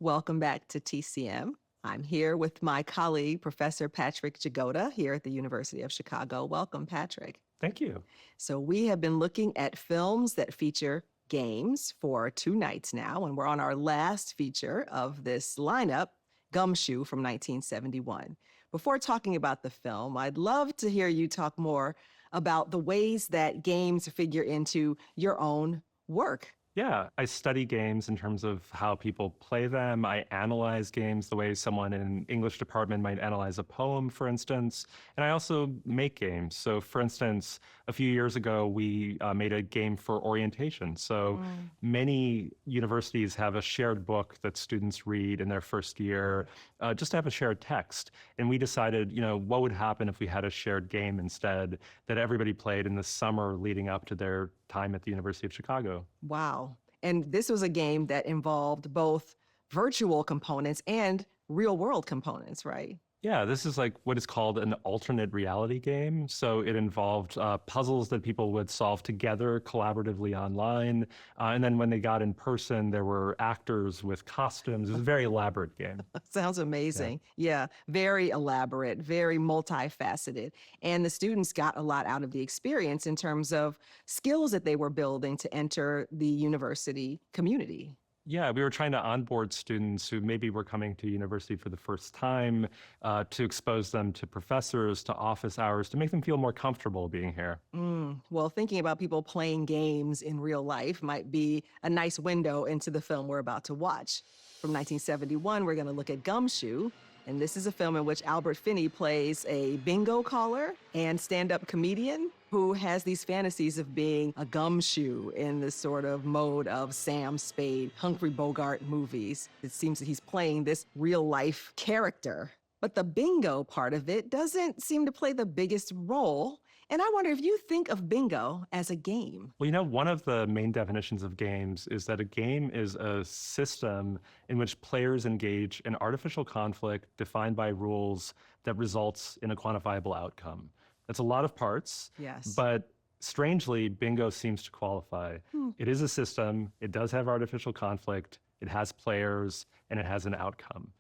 Welcome back to TCM. I'm here with my colleague, Professor Patrick Jagoda, here at the University of Chicago. Welcome, Patrick. Thank you. So, we have been looking at films that feature games for 2 nights now, and we're on our last feature of this lineup, Gumshoe from 1971. Before talking about the film, I'd love to hear you talk more about the ways that games figure into your own work. Yeah, I study games in terms of how people play them. I analyze games the way someone in an English department might analyze a poem, for instance. And I also make games. So, for instance, a few years ago, we made a game for orientation. So many universities have a shared book that students read in their first year, just to have a shared text. And we decided, what would happen if we had a shared game instead that everybody played in the summer leading up to their time at the University of Chicago. Wow. And this was a game that involved both virtual components and real world components, right? Yeah, this is like what is called an alternate reality game. So it involved puzzles that people would solve together collaboratively online. And then when they got in person, there were actors with costumes. It was a very elaborate game. Sounds amazing. Yeah, very elaborate, very multifaceted. And the students got a lot out of the experience in terms of skills that they were building to enter the university community. Yeah, we were trying to onboard students who maybe were coming to university for the first time, to expose them to professors, to office hours, to make them feel more comfortable being here. Well, thinking about people playing games in real life might be a nice window into the film we're about to watch. From 1971, we're going to look at Gumshoe. And this is a film in which Albert Finney plays a bingo caller and stand-up comedian who has these fantasies of being a gumshoe in this sort of mode of Sam Spade, Humphrey Bogart movies. It seems that he's playing this real-life character. But the bingo part of it doesn't seem to play the biggest role. And I wonder if you think of bingo as a game. Well, one of the main definitions of games is that a game is a system in which players engage in artificial conflict defined by rules that results in a quantifiable outcome. That's a lot of parts, Yes. but strangely, bingo seems to qualify. It is a system, it does have artificial conflict, it has players, and it has an outcome.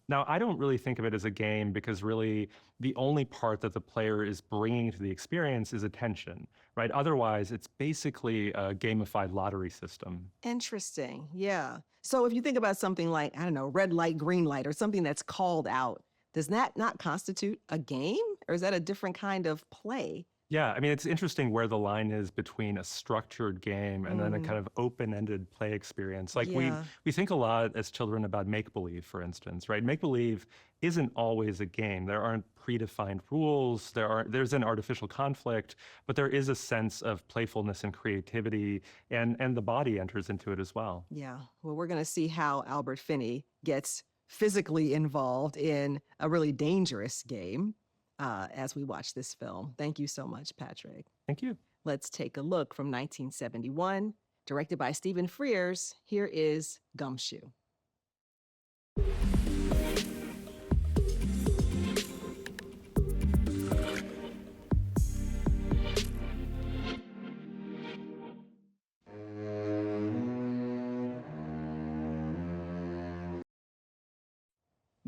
Now, I don't really think of it as a game because really the only part that the player is bringing to the experience is attention, right? Otherwise, it's basically a gamified lottery system. Interesting. Yeah. So if you think about something like, I don't know, red light, green light, or something that's called out, does that not constitute a game? Or is that a different kind of play? Yeah, I mean, it's interesting where the line is between a structured game and then a kind of open-ended play experience. Like Yeah. we think a lot as children about make-believe, for instance, right? Make-believe isn't always a game. There aren't predefined rules. There's an artificial conflict, but there is a sense of playfulness and creativity, and the body enters into it as well. Yeah. Well, we're going to see how Albert Finney gets physically involved in a really dangerous game as we watch this film. Thank you so much, Patrick. Thank you. Let's take a look from 1971, directed by Stephen Frears. Here is Gumshoe.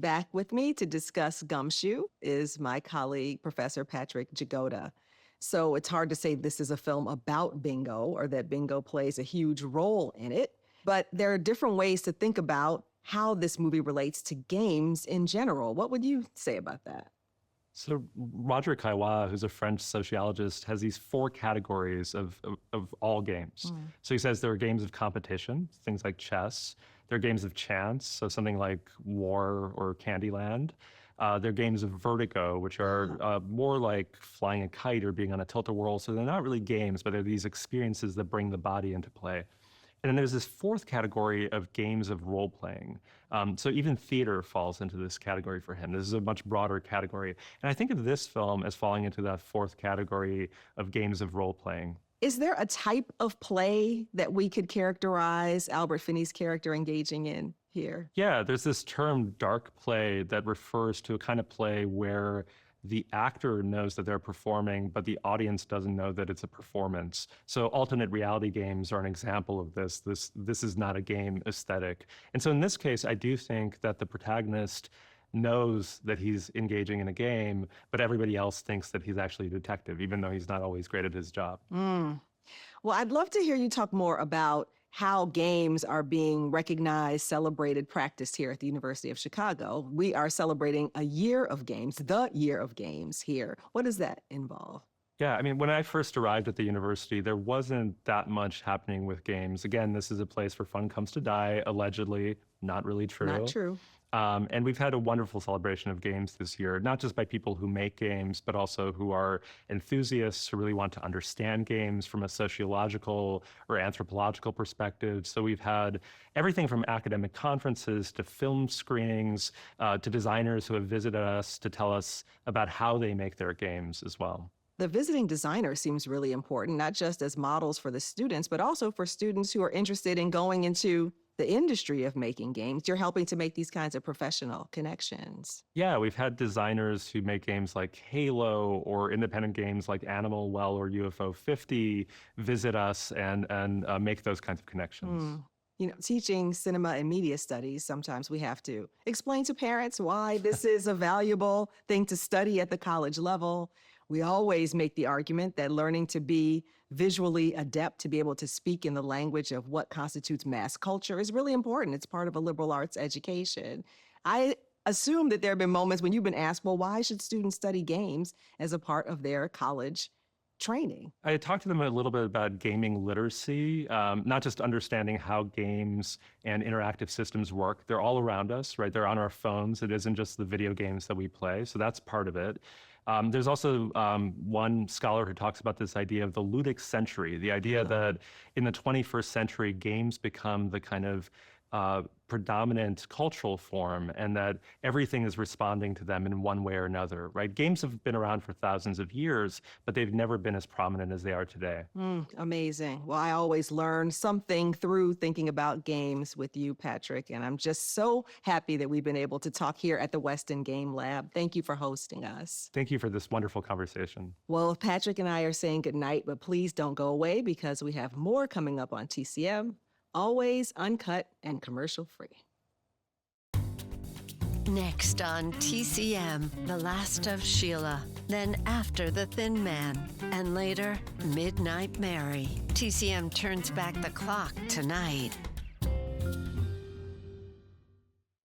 Back with me to discuss Gumshoe is my colleague, Professor Patrick Jagoda. So it's hard to say this is a film about bingo or that bingo plays a huge role in it, but there are different ways to think about how this movie relates to games in general. What would you say about that? So Roger Caillois, who's a French sociologist, has these 4 categories of all games. So he says there are games of competition, things like chess. There are games of chance, so something like War or Candyland. There are games of vertigo, which are more like flying a kite or being on a tilt-a-whirl. So they're not really games, but they're these experiences that bring the body into play. And then there's this 4th category of games of role-playing. So even theater falls into this category for him. This is a much broader category. And I think of this film as falling into that 4th category of games of role-playing. Is there a type of play that we could characterize Albert Finney's character engaging in here? Yeah, there's this term dark play that refers to a kind of play where the actor knows that they're performing, but the audience doesn't know that it's a performance. So alternate reality games are an example of this. This is not a game aesthetic. And so in this case, I do think that the protagonist knows that he's engaging in a game, but everybody else thinks that he's actually a detective, even though he's not always great at his job. Well, I'd love to hear you talk more about how games are being recognized, celebrated, practiced here at the University of Chicago. We are celebrating a year of games, the year of games here. What does that involve? Yeah, I mean, when I first arrived at the university, there wasn't that much happening with games. Again, this is a place where fun comes to die, allegedly. Not really true. Not true. And we've had a wonderful celebration of games this year, not just by people who make games, but also who are enthusiasts who really want to understand games from a sociological or anthropological perspective. So we've had everything from academic conferences to film screenings to designers who have visited us to tell us about how they make their games as well. The visiting designer seems really important, not just as models for the students, but also for students who are interested in going into the industry of making games. You're helping to make these kinds of professional connections. Yeah, we've had designers who make games like Halo or independent games like Animal Well or UFO 50 visit us and make those kinds of connections. You know, teaching cinema and media studies, sometimes we have to explain to parents why this is a valuable thing to study at the college level. We always make the argument that learning to be visually adept, to be able to speak in the language of what constitutes mass culture is really important. It's part of a liberal arts education. I assume that there have been moments when you've been asked, well, why should students study games as a part of their college training? I talked to them a little bit about gaming literacy, not just understanding how games and interactive systems work. They're all around us, right? They're on our phones. It isn't just the video games that we play. So that's part of it. There's also one scholar who talks about this idea of the ludic century, the idea that in the 21st century, games become the kind of predominant cultural form and that everything is responding to them in one way or another, right? Games have been around for thousands of years, but they've never been as prominent as they are today. Amazing. Well, I always learn something through thinking about games with you, Patrick, and I'm just so happy that we've been able to talk here at the Weston Game Lab. Thank you for hosting us. Thank you for this wonderful conversation. Well, Patrick and I are saying goodnight, but please don't go away because we have more coming up on TCM. Always uncut and commercial-free. Next on TCM, The Last of Sheila, then After the Thin Man, and later, Midnight Mary. TCM turns back the clock tonight.